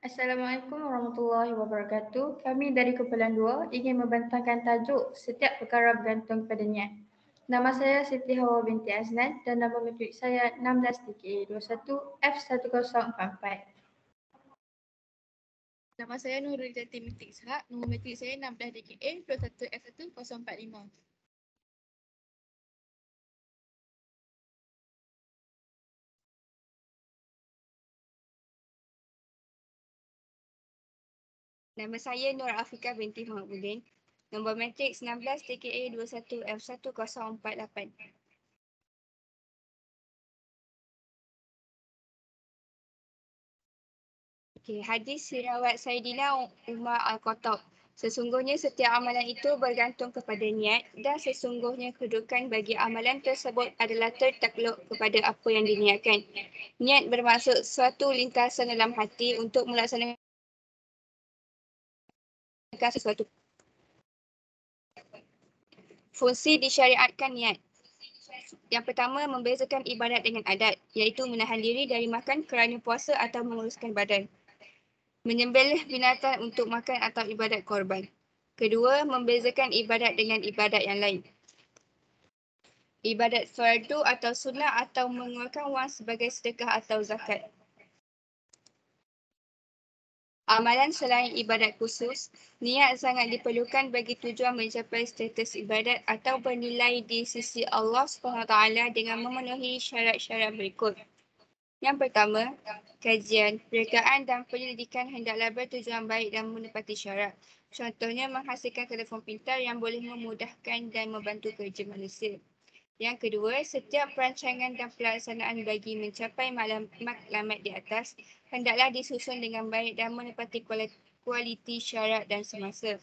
Assalamualaikum warahmatullahi wabarakatuh. Kami dari Kumpulan 2 ingin membentangkan tajuk setiap perkara bergantung kepada niat. Nama saya Siti Hawa binti Aznan dan nama matrik saya 16TKA21F1044. Nama saya Nurul Jati Mintik Ishak, nombor matrik saya 16DKA 21F1045. Nama saya Nur Afika binti Mahmudin, nombor matrik 19TKA 21F1048. Hadis riwayat Sayyidina Umar Al-Khattab. Sesungguhnya setiap amalan itu bergantung kepada niat dan sesungguhnya kedudukan bagi amalan tersebut adalah tertakluk kepada apa yang diniatkan. Niat bermaksud suatu lintasan dalam hati untuk melaksanakan sesuatu. Fungsi disyariatkan niat. Yang pertama, membezakan ibadat dengan adat, iaitu menahan diri dari makan kerana puasa atau menguruskan badan. Menyembelih binatang untuk makan atau ibadat korban. Kedua, membezakan ibadat dengan ibadat yang lain. Ibadat fardu atau sunnah atau mengeluarkan wang sebagai sedekah atau zakat. Amalan selain ibadat khusus, niat sangat diperlukan bagi tujuan mencapai status ibadat atau bernilai di sisi Allah SWT dengan memenuhi syarat-syarat berikut. Yang pertama, kajian, perekaan dan penyelidikan hendaklah bertujuan baik dan menepati syarat. Contohnya menghasilkan telefon pintar yang boleh memudahkan dan membantu kerja manusia. Yang kedua, setiap perancangan dan pelaksanaan bagi mencapai matlamat di atas hendaklah disusun dengan baik dan menepati kualiti syarat dan semasa.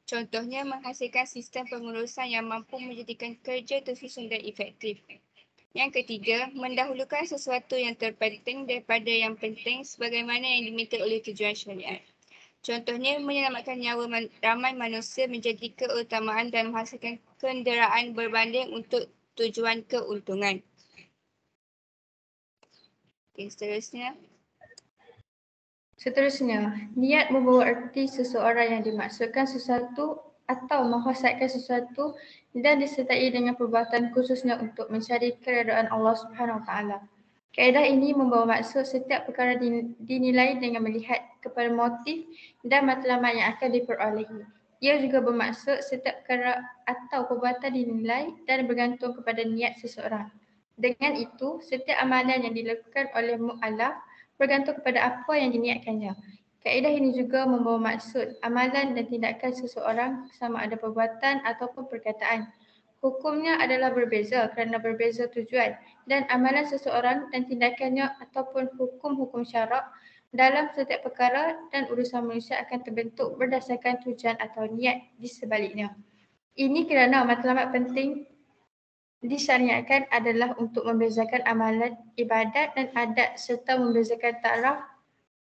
Contohnya menghasilkan sistem pengurusan yang mampu menjadikan kerja tersusun dan efektif. Yang ketiga, mendahulukan sesuatu yang terpenting daripada yang penting sebagaimana yang diminta oleh tujuan syariat. Contohnya, menyelamatkan nyawa ramai manusia menjadi keutamaan dan menghasilkan kenderaan berbanding untuk tujuan keuntungan. Seterusnya, niat membawa erti seseorang yang dimaksudkan sesuatu atau menghasratkan sesuatu dan disertai dengan perbuatan khususnya untuk mencari keredaan Allah Subhanahu Wa Taala. Kaedah ini membawa maksud setiap perkara dinilai dengan melihat kepada motif dan matlamat yang akan diperolehi. Ia juga bermaksud setiap perkara atau perbuatan dinilai dan bergantung kepada niat seseorang. Dengan itu, setiap amalan yang dilakukan oleh mu'alaf bergantung kepada apa yang diniatkannya. Kaedah ini juga membawa maksud amalan dan tindakan seseorang sama ada perbuatan ataupun perkataan. Hukumnya adalah berbeza kerana berbeza tujuan dan amalan seseorang dan tindakannya ataupun hukum-hukum syarak dalam setiap perkara dan urusan manusia akan terbentuk berdasarkan tujuan atau niat di sebaliknya. Ini kerana matlamat penting disyariatkan adalah untuk membezakan amalan ibadat dan adat serta membezakan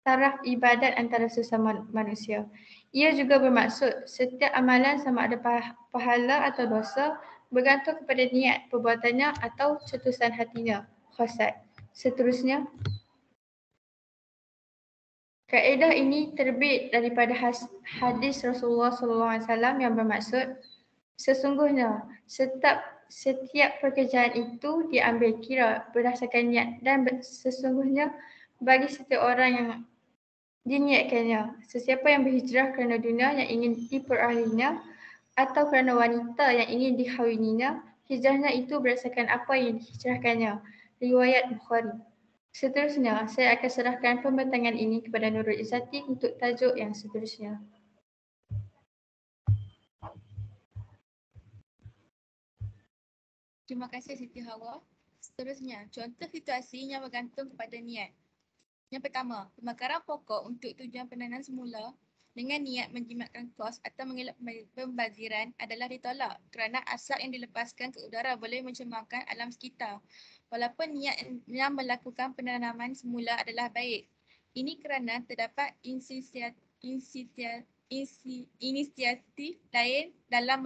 taraf ibadat antara sesama manusia. Ia juga bermaksud setiap amalan sama ada pahala atau dosa bergantung kepada niat perbuatannya atau cetusan hatinya, khasat. Seterusnya, kaedah ini terbit daripada hadis Rasulullah SAW yang bermaksud sesungguhnya setiap pekerjaan itu diambil kira berdasarkan niat dan sesungguhnya bagi setiap orang yang diniatkannya. Sesiapa yang berhijrah kerana dunia yang ingin diperahlinya atau kerana wanita yang ingin dikahwininya, hijrahnya itu berdasarkan apa yang dihijrahkannya. Riwayat Bukhari. Seterusnya, saya akan serahkan pembentangan ini kepada Nurul Izzati untuk tajuk yang seterusnya. Terima kasih Siti Hawa. Seterusnya, contoh situasi yang bergantung kepada niat. Yang pertama, pemekaran pokok untuk tujuan pendanaan semula dengan niat menjimatkan kos atau mengelak pembaziran adalah ditolak kerana asap yang dilepaskan ke udara boleh mencemarkan alam sekitar. Walaupun niat yang melakukan penanaman semula adalah baik. Ini kerana terdapat inisiatif lain dalam